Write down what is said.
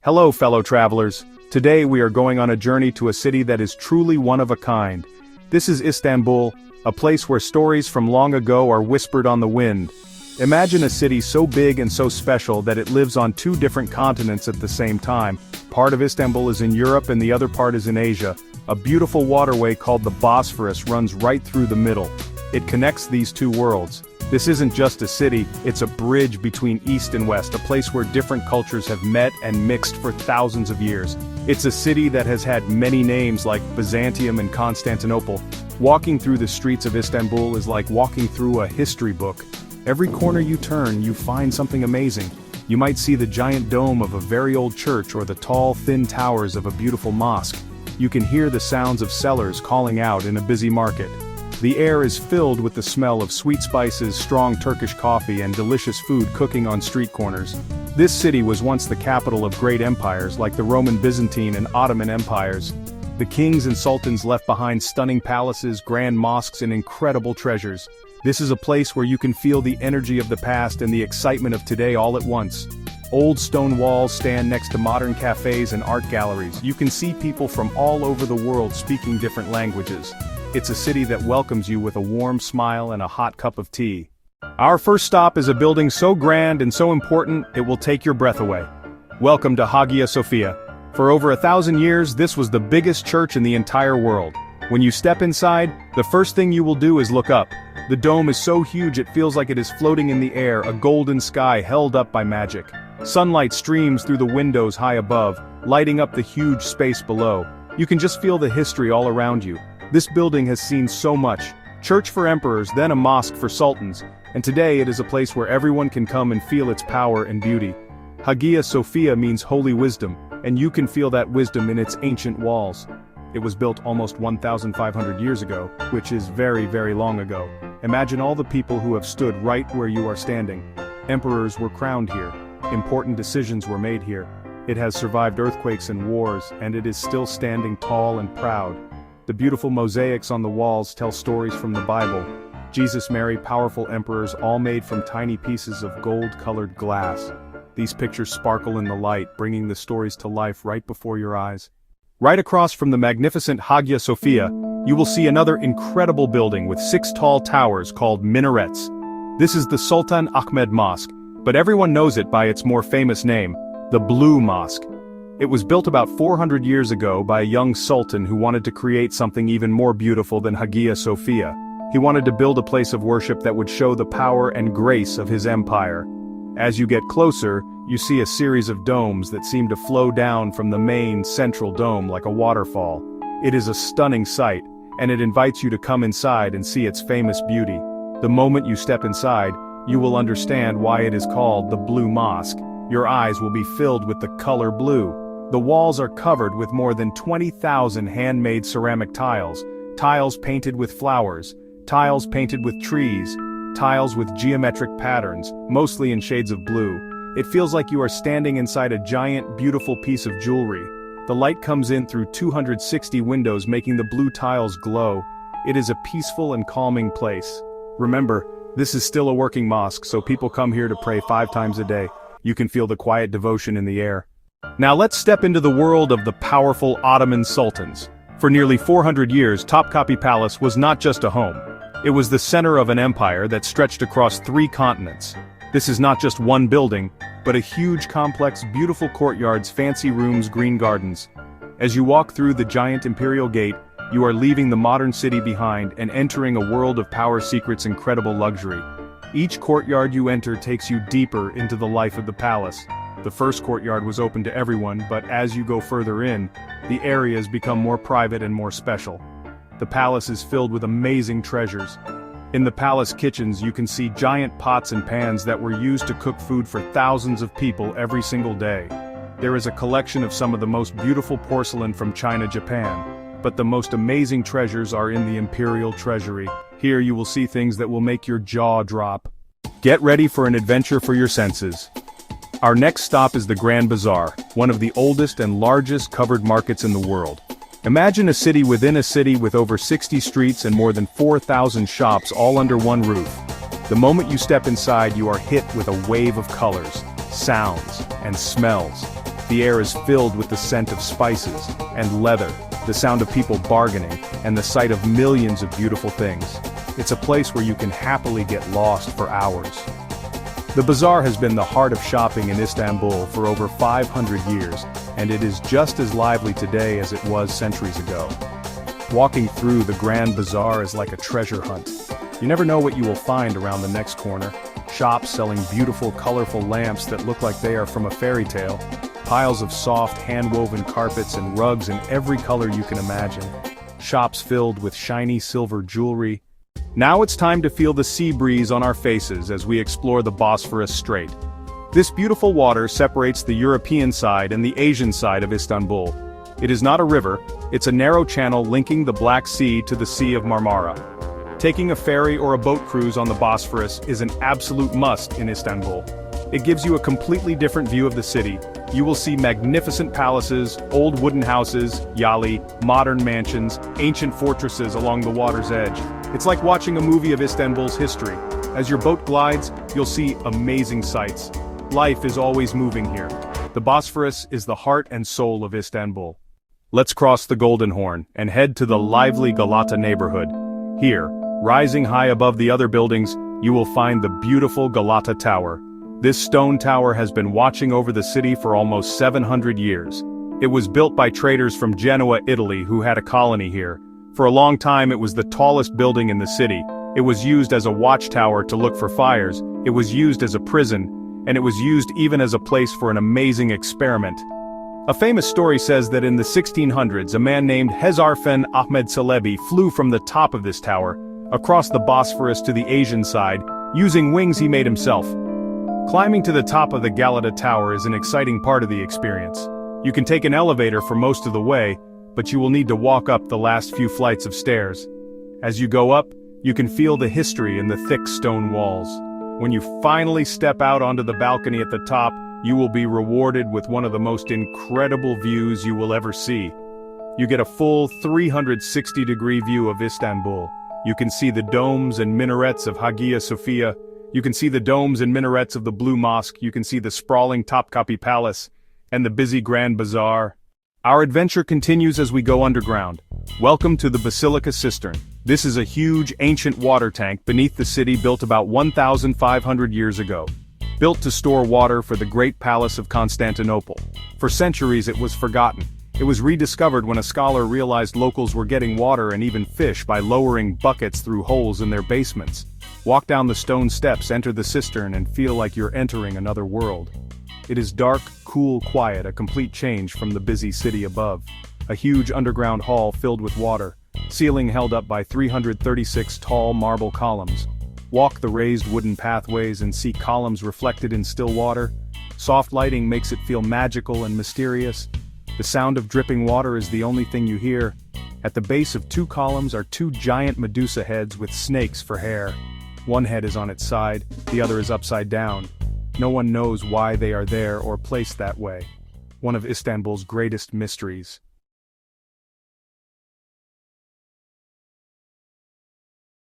Hello, fellow travelers. Today we are going on a journey to a city that is truly one of a kind. This is Istanbul, a place where stories from long ago are whispered on the wind. Imagine a city so big and so special that it lives on two different continents at the same time. Part of Istanbul is in Europe and the other part is in Asia. A beautiful waterway called the Bosphorus runs right through the middle. It connects these two worlds. This isn't just a city, it's a bridge between East and West, a place where different cultures have met and mixed for thousands of years. It's a city that has had many names like Byzantium and Constantinople. Walking through the streets of Istanbul is like walking through a history book. Every corner you turn, you find something amazing. You might see the giant dome of a very old church or the tall, thin towers of a beautiful mosque. You can hear the sounds of sellers calling out in a busy market. The air is filled with the smell of sweet spices, strong Turkish coffee, and delicious food cooking on street corners. This city was once the capital of great empires like the Roman, Byzantine, and Ottoman empires. The kings and sultans left behind stunning palaces, grand mosques, and incredible treasures. This is a place where you can feel the energy of the past and the excitement of today all at once. Old stone walls stand next to modern cafes and art galleries. You can see people from all over the world speaking different languages. It's a city that welcomes you with a warm smile and a hot cup of tea. Our first stop is a building so grand and so important, it will take your breath away. Welcome to Hagia Sophia. For over 1,000 years, this was the biggest church in the entire world. When you step inside, the first thing you will do is look up. The dome is so huge it feels like it is floating in the air, a golden sky held up by magic. Sunlight streams through the windows high above, lighting up the huge space below. You can just feel the history all around you. This building has seen so much. Church for emperors, then a mosque for sultans, and today it is a place where everyone can come and feel its power and beauty. Hagia Sophia means holy wisdom, and you can feel that wisdom in its ancient walls. It was built almost 1,500 years ago, which is very, very long ago. Imagine all the people who have stood right where you are standing. Emperors were crowned here. Important decisions were made here. It has survived earthquakes and wars, and it is still standing tall and proud. The beautiful mosaics on the walls tell stories from the Bible. Jesus, Mary, powerful emperors, all made from tiny pieces of gold-colored glass. These pictures sparkle in the light, bringing the stories to life right before your eyes. Right across from the magnificent Hagia Sophia, you will see another incredible building with 6 tall towers called minarets. This is the Sultan Ahmed Mosque, but everyone knows it by its more famous name, the Blue Mosque. It was built about 400 years ago by a young sultan who wanted to create something even more beautiful than Hagia Sophia. He wanted to build a place of worship that would show the power and grace of his empire. As you get closer, you see a series of domes that seem to flow down from the main central dome like a waterfall. It is a stunning sight, and it invites you to come inside and see its famous beauty. The moment you step inside, you will understand why it is called the Blue Mosque. Your eyes will be filled with the color blue. The walls are covered with more than 20,000 handmade ceramic tiles, tiles painted with flowers, tiles painted with trees, tiles with geometric patterns, mostly in shades of blue. It feels like you are standing inside a giant, beautiful piece of jewelry. The light comes in through 260 windows, making the blue tiles glow. It is a peaceful and calming place. Remember, this is still a working mosque, so people come here to pray 5 times a day. You can feel the quiet devotion in the air. Now let's step into the world of the powerful Ottoman sultans. For nearly 400 years, Topkapi Palace was not just a home. It was the center of an empire that stretched across 3 continents. This is not just one building, but a huge complex, beautiful courtyards, fancy rooms, green gardens. As you walk through the giant imperial gate, you are leaving the modern city behind and entering a world of power, secrets, and incredible luxury. Each courtyard you enter takes you deeper into the life of the palace. The first courtyard was open to everyone, but as you go further in, the areas become more private and more special. The palace is filled with amazing treasures. In the palace kitchens you can see giant pots and pans that were used to cook food for thousands of people every single day. There is a collection of some of the most beautiful porcelain from China, Japan. But the most amazing treasures are in the imperial treasury. Here you will see things that will make your jaw drop. Get ready for an adventure for your senses. Our next stop is the Grand Bazaar, one of the oldest and largest covered markets in the world. Imagine a city within a city with over 60 streets and more than 4,000 shops all under one roof. The moment you step inside, you are hit with a wave of colors, sounds, and smells. The air is filled with the scent of spices and leather, the sound of people bargaining, and the sight of millions of beautiful things. It's a place where you can happily get lost for hours. The bazaar has been the heart of shopping in Istanbul for over 500 years, and it is just as lively today as it was centuries ago. Walking through the Grand Bazaar is like a treasure hunt. You never know what you will find around the next corner. Shops selling beautiful, colorful lamps that look like they are from a fairy tale. Piles of soft, hand-woven carpets and rugs in every color you can imagine. Shops filled with shiny silver jewelry. Now it's time to feel the sea breeze on our faces as we explore the Bosphorus Strait. This beautiful water separates the European side and the Asian side of Istanbul. It is not a river, it's a narrow channel linking the Black Sea to the Sea of Marmara. Taking a ferry or a boat cruise on the Bosphorus is an absolute must in Istanbul. It gives you a completely different view of the city. You will see magnificent palaces, old wooden houses, yali, modern mansions, ancient fortresses along the water's edge. It's like watching a movie of Istanbul's history. As your boat glides, you'll see amazing sights. Life is always moving here. The Bosphorus is the heart and soul of Istanbul. Let's cross the Golden Horn and head to the lively Galata neighborhood. Here, rising high above the other buildings, you will find the beautiful Galata Tower. This stone tower has been watching over the city for almost 700 years. It was built by traders from Genoa, Italy, who had a colony here. For a long time it was the tallest building in the city. It was used as a watchtower to look for fires, it was used as a prison, and it was used even as a place for an amazing experiment. A famous story says that in the 1600s a man named Hezarfen Ahmed Celebi flew from the top of this tower, across the Bosphorus to the Asian side, using wings he made himself. Climbing to the top of the Galata Tower is an exciting part of the experience. You can take an elevator for most of the way, but you will need to walk up the last few flights of stairs. As you go up, you can feel the history in the thick stone walls. When you finally step out onto the balcony at the top, you will be rewarded with one of the most incredible views you will ever see. You get a full 360-degree view of Istanbul. You can see the domes and minarets of Hagia Sophia. You can see the domes and minarets of the Blue Mosque. You can see the sprawling Topkapi Palace and the busy Grand Bazaar. Our adventure continues as we go underground. Welcome to the Basilica Cistern. This is a huge, ancient water tank beneath the city built about 1,500 years ago. Built to store water for the Great Palace of Constantinople. For centuries it was forgotten. It was rediscovered when a scholar realized locals were getting water and even fish by lowering buckets through holes in their basements. Walk down the stone steps, enter the cistern, and feel like you're entering another world. It is dark, cool, quiet, a complete change from the busy city above. A huge underground hall filled with water, ceiling held up by 336 tall marble columns. Walk the raised wooden pathways and see columns reflected in still water. Soft lighting makes it feel magical and mysterious. The sound of dripping water is the only thing you hear. At the base of two columns are two giant Medusa heads with snakes for hair. One head is on its side, the other is upside down. No one knows why they are there or placed that way. One of Istanbul's greatest mysteries.